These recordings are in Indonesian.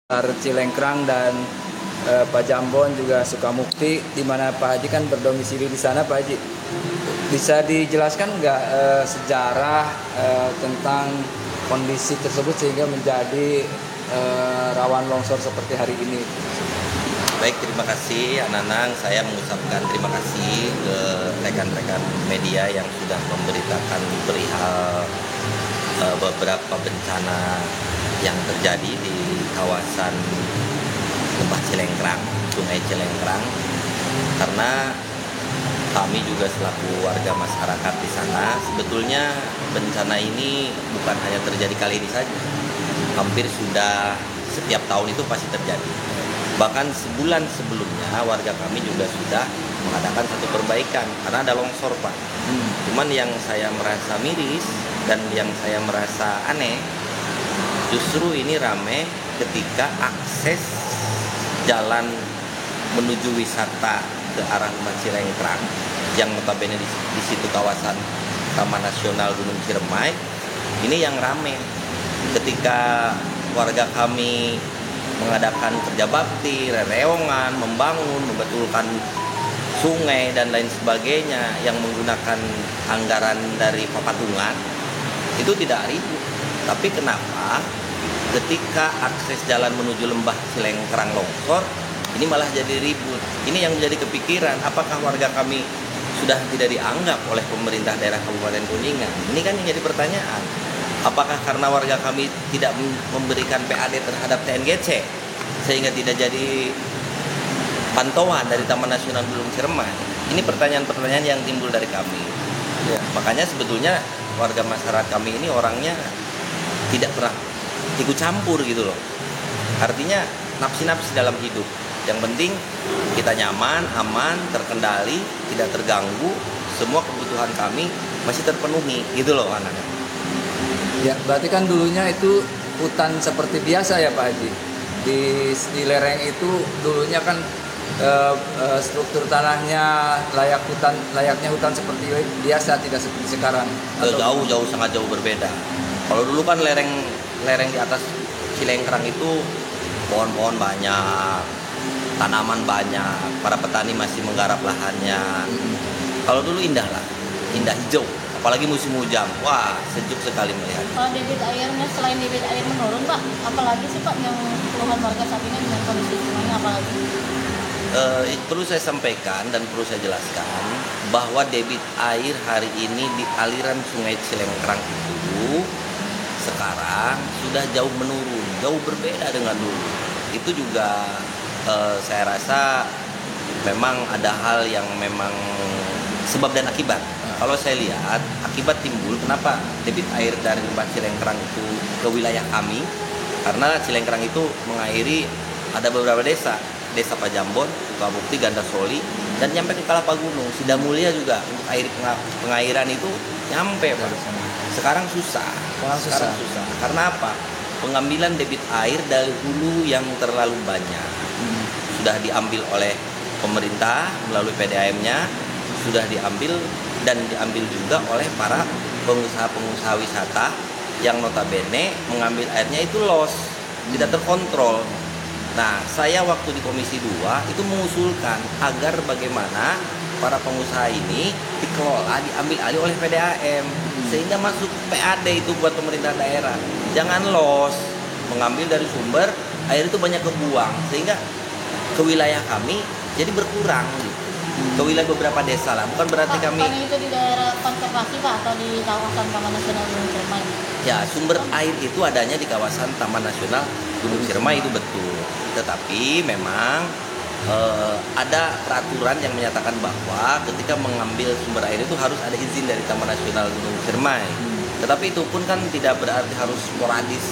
Cilengkrang dan Pak Jambon juga Sukamukti, di mana Pak Haji kan berdomisili di sana. Pak Haji, bisa dijelaskan nggak sejarah tentang kondisi tersebut sehingga menjadi rawan longsor seperti hari ini? Baik, terima kasih Ananang. Saya mengucapkan terima kasih ke rekan-rekan media yang sudah memberitakan perihal beberapa bencana yang terjadi di kawasan Lembah Cilengkrang, Sungai Cilengkrang, karena kami juga selaku warga masyarakat di sana, sebetulnya bencana ini bukan hanya terjadi kali ini saja, hampir sudah setiap tahun itu pasti terjadi. Bahkan sebulan sebelumnya warga kami juga sudah mengadakan satu perbaikan karena ada longsor, Pak. Cuman yang saya merasa miris dan yang saya merasa aneh, justru ini rame ketika akses jalan menuju wisata ke arah Lembah Cilengkrang yang notabene di situ kawasan Taman Nasional Gunung Ciremai, ini yang rame ketika warga kami mengadakan kerja bakti, rereongan, membangun, membetulkan sungai dan lain sebagainya yang menggunakan anggaran dari papatungan, itu tidak ribut. Tapi kenapa ketika akses jalan menuju Lembah Cilengkrang longsor, ini malah jadi ribut? Ini yang menjadi kepikiran, apakah warga kami sudah tidak dianggap oleh pemerintah daerah Kabupaten Kuningan? Ini kan yang jadi pertanyaan. Apakah karena warga kami tidak memberikan PAD terhadap TNGC sehingga tidak jadi pantauan dari Taman Nasional Gunung Ciremai? Ini pertanyaan-pertanyaan yang timbul dari kami. Ya, makanya sebetulnya warga masyarakat kami ini orangnya tidak pernah ikut campur gitu loh. Artinya nafsi-nafsi dalam hidup. Yang penting kita nyaman, aman, terkendali, tidak terganggu, semua kebutuhan kami masih terpenuhi gitu loh anak-anak. Ya, berarti kan dulunya itu hutan seperti biasa ya Pak Haji. Di lereng itu dulunya kan struktur tanahnya layaknya hutan seperti biasa, tidak seperti sekarang. Jauh sangat jauh berbeda. Kalau dulu kan lereng di atas Cilengkrang itu pohon-pohon banyak, tanaman banyak, para petani masih menggarap lahannya. Kalau dulu indah hijau. Apalagi musim hujan, wah sejuk sekali melihat. Kalau debit airnya, selain debit air menurun Pak, apalagi sih Pak yang keluhan warga saat ini dengan kondisi sungainya apalagi? Perlu saya sampaikan dan perlu saya jelaskan bahwa debit air hari ini di aliran Sungai Cilengkrang itu sekarang sudah jauh menurun, jauh berbeda dengan dulu. Itu juga saya rasa memang ada hal yang memang sebab dan akibat. Kalau saya lihat akibat timbul kenapa debit air dari Lembah Cilengkrang itu ke wilayah kami, karena Cilengkrang itu mengairi ada beberapa desa Pak Jambon, Sukamukti, Gandasoli, dan nyampe ke Kalapa Gunung, Sidamulia juga untuk air pengairan itu nyampe Pak. Sekarang susah. Karena apa? Pengambilan debit air dari hulu yang terlalu banyak. Sudah diambil oleh pemerintah melalui PDAM-nya, sudah diambil dan diambil juga oleh para pengusaha wisata yang notabene mengambil airnya itu loss, tidak terkontrol. Nah, saya waktu di Komisi 2 itu mengusulkan agar bagaimana para pengusaha ini dikelola, diambil alih oleh PDAM sehingga masuk PAD itu buat pemerintah daerah. Jangan loss, mengambil dari sumber, air itu banyak kebuang sehingga ke wilayah kami jadi berkurang gitu. Ke wilayah beberapa desa lah, bukan berarti Pak, kami. itu di daerah konservasi Pak atau di kawasan Taman Nasional Gunung Ciremai? Ya, sumber air itu adanya di kawasan Taman Nasional Gunung Ciremai itu betul. Tetapi memang ada peraturan yang menyatakan bahwa ketika mengambil sumber air itu harus ada izin dari Taman Nasional Gunung Ciremai. Tetapi itu pun kan tidak berarti harus sporadis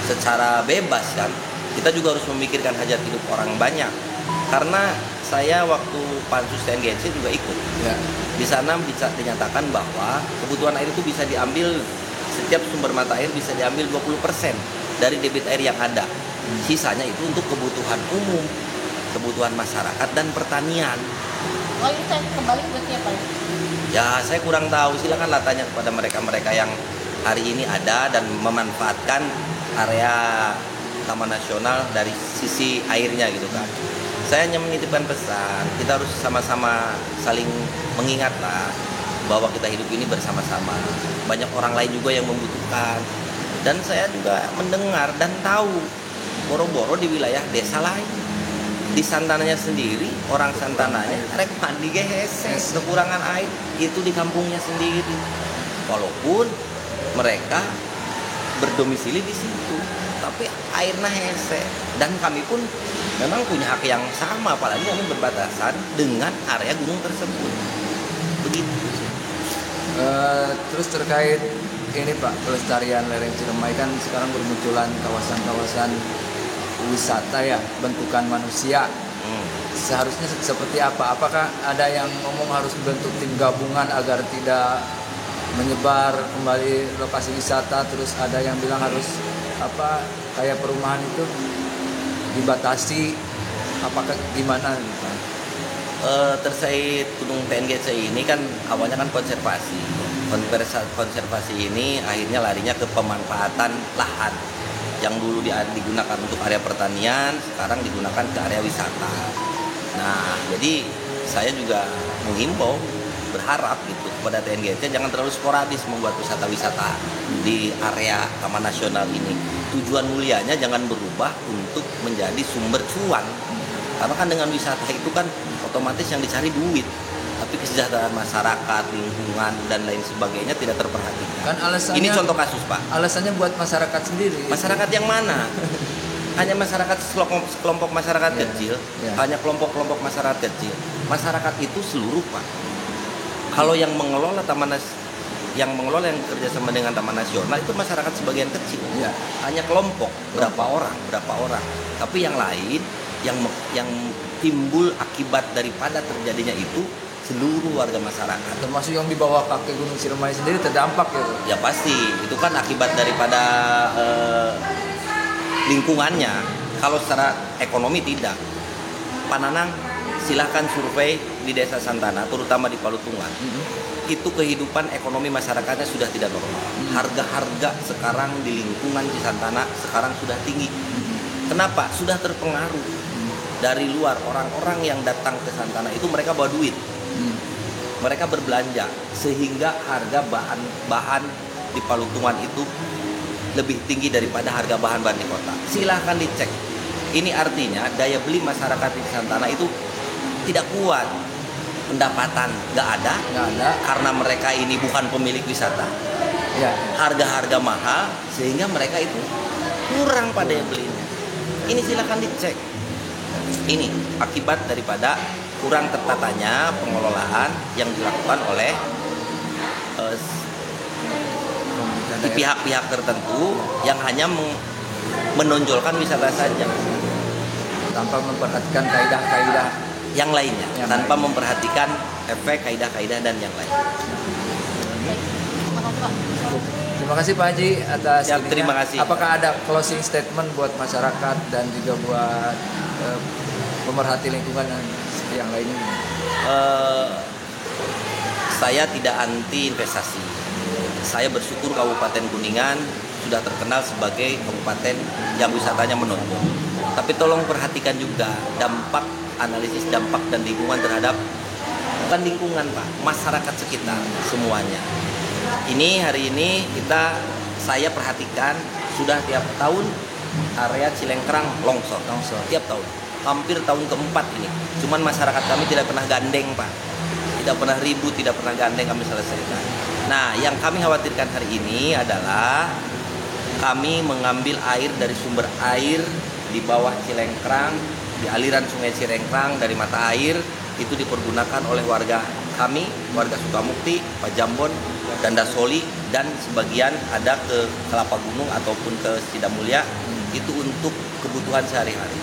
secara bebas kan. Kita juga harus memikirkan hajat hidup orang banyak. Karena saya waktu pansus TNGC juga ikut. Ya. Di sana bisa dinyatakan bahwa kebutuhan air itu bisa diambil, setiap sumber mata air bisa diambil 20% dari debit air yang ada. Sisanya itu untuk kebutuhan umum, kebutuhan masyarakat dan pertanian. Oh, ini saya kembali ke siapa ya? Ya, saya kurang tahu. Silakanlah tanya kepada mereka-mereka yang hari ini ada dan memanfaatkan area Taman Nasional dari sisi airnya gitu kan. Saya hanya menitipkan pesan, kita harus sama-sama saling mengingatlah bahwa kita hidup ini bersama-sama. Banyak orang lain juga yang membutuhkan. Dan saya juga mendengar dan tahu boro-boro di wilayah desa lain, di Santananya sendiri, orang Santananya rek mandi ge hese, kekurangan air itu di kampungnya sendiri. Walaupun mereka berdomisili di situ, tapi airnya hese. Dan kami pun memang punya hak yang sama, apalagi kami berbatasan dengan area gunung tersebut. Begitu. Terus terkait ini Pak, pelestarian lereng Ciremai kan sekarang bermunculan kawasan-kawasan wisata ya, bentukan manusia. Seharusnya seperti apa? Apakah ada yang ngomong harus bentuk tim gabungan agar tidak menyebar kembali lokasi wisata, terus ada yang bilang harus apa kayak perumahan itu dibatasi, apakah gimana Pak? Terkait Gunung TNGC ini kan awalnya kan konservasi. Konservasi ini akhirnya larinya ke pemanfaatan lahan yang dulu digunakan untuk area pertanian, sekarang digunakan ke area wisata. Nah, jadi saya juga menghimbau, berharap gitu kepada TNGC jangan terlalu sporadis membuat wisata-wisata di area Taman Nasional ini. Tujuan mulianya jangan berubah untuk menjadi sumber cuan. Karena kan dengan wisata itu kan otomatis yang dicari duit, tapi kesejahteraan masyarakat, lingkungan dan lain sebagainya tidak terperhatikan. Kan alasannya, ini contoh kasus Pak. Alasannya buat masyarakat sendiri. Masyarakat yang mana? Hanya masyarakat kelompok masyarakat kecil, hanya kelompok-kelompok masyarakat kecil. Masyarakat itu seluruh Pak. Kalau yang mengelola yang kerjasama dengan Taman Nasional itu masyarakat sebagian kecil. Ya. Hanya kelompok berapa orang. Tapi yang lain yang timbul akibat daripada terjadinya itu seluruh warga masyarakat. Termasuk yang di bawah kaki Gunung Ciremai sendiri terdampak ya. Ya pasti, itu kan akibat daripada lingkungannya. Kalau secara ekonomi tidak. Pak Nanang, silahkan survei di Desa Santana, terutama di Palutungan. Itu kehidupan ekonomi masyarakatnya sudah tidak normal. Harga-harga sekarang di lingkungan di Santana sekarang sudah tinggi. Kenapa? Sudah terpengaruh dari luar. Orang-orang yang datang ke Santana itu mereka bawa duit. Mereka berbelanja sehingga harga bahan di Palutungan itu lebih tinggi daripada harga bahan-bahan di kota. Silahkan dicek. Ini artinya daya beli masyarakat di Santana itu tidak kuat. Pendapatan nggak ada karena mereka ini bukan pemilik wisata. Ya. Harga-harga mahal sehingga mereka itu kurang pada daya belinya. Ini silahkan dicek. Ini akibat daripada kurang tertatanya pengelolaan yang dilakukan oleh di pihak-pihak tertentu yang hanya menonjolkan wisata saja tanpa memperhatikan kaidah-kaidah yang lainnya, tanpa memperhatikan efek kaidah-kaidah dan yang lain. Terima kasih Pak. Terima kasih Pak Haji atas ininya. Terima kasih. Apakah ada closing statement buat masyarakat dan juga buat pemerhati lingkungan dan yang lainnya? Saya tidak anti investasi. Saya bersyukur Kabupaten Kuningan sudah terkenal sebagai kabupaten yang wisatanya menonjol. Tapi tolong perhatikan juga analisis dampak dan lingkungan terhadap, bukan lingkungan Pak, masyarakat sekitar semuanya. Hari ini saya perhatikan sudah tiap tahun area Cilengkrang longsor tiap tahun. Hampir tahun keempat ini. Cuman masyarakat kami tidak pernah gandeng Pak. Tidak pernah ribut, tidak pernah gandeng kami selesaikan. Nah, yang kami khawatirkan hari ini adalah kami mengambil air dari sumber air di bawah Cilengkrang, di aliran Sungai Cilengkrang dari mata air itu dipergunakan oleh warga kami, warga Sukamukti, Pak Jambon, dan Dasoli, dan sebagian ada ke Kelapa Gunung ataupun ke Sidamulya itu untuk kebutuhan sehari-hari,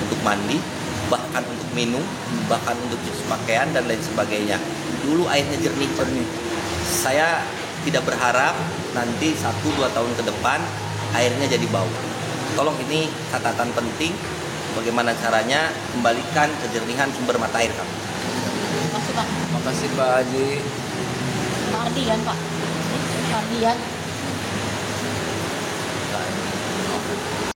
untuk mandi, bahkan untuk minum, bahkan untuk cuci pakaian dan lain sebagainya. Dulu airnya jernih. Saya tidak berharap nanti 1-2 tahun ke depan airnya jadi bau. Tolong ini catatan penting, bagaimana caranya kembalikan kejernihan sumber mata air kami. Terima kasih Pak. Terima kasih Pak Haji. Pak Ardian Pak. Ardian.